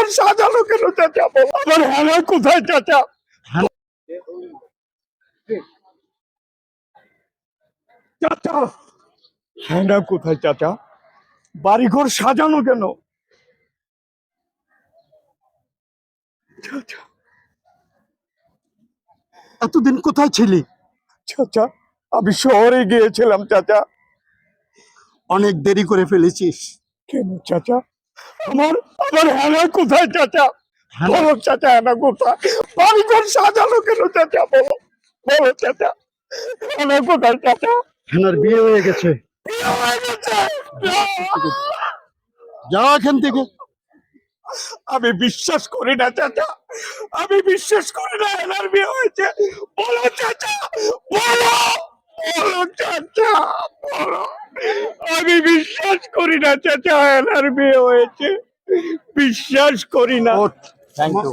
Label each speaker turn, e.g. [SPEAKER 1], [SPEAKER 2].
[SPEAKER 1] বাড়িঘর সাজানো কেন চাচা? আমার হেনা কোথায় চাচা? চাচা হেনা কোথায় চাচা? বাড়িঘর সাজানো কেন চাচা?
[SPEAKER 2] এতদিন কোথায় ছিলি?
[SPEAKER 1] চাচা আমি শহরে গিয়েছিলাম চাচা।
[SPEAKER 2] অনেক দেরি করে ফেলেছিস।
[SPEAKER 1] কেন চাচা? আমার আমার হেনা কোথায় চাচা? বলো চাচা, হেনা কোথায়? বাড়িঘর সাজানো কেন চাচা? বলো বলো চাচা, হেনা কোথায় চাচা?
[SPEAKER 2] হেনার বিয়ে হয়ে গেছে।
[SPEAKER 1] বিয়ে হয়ে গেছে?
[SPEAKER 2] যাও এখান থেকে।
[SPEAKER 1] আমি বিশ্বাস করি না চাচা, আমি বিশ্বাস করি না হেনার বিয়ে হয়েছে। বলো চাচা, বলো বলো চাচা, বলো। আমি বিশ্বাস করি না চাচা হেনার বিয়ে হয়েছে, বিশ্বাস করি না।
[SPEAKER 2] Thank you.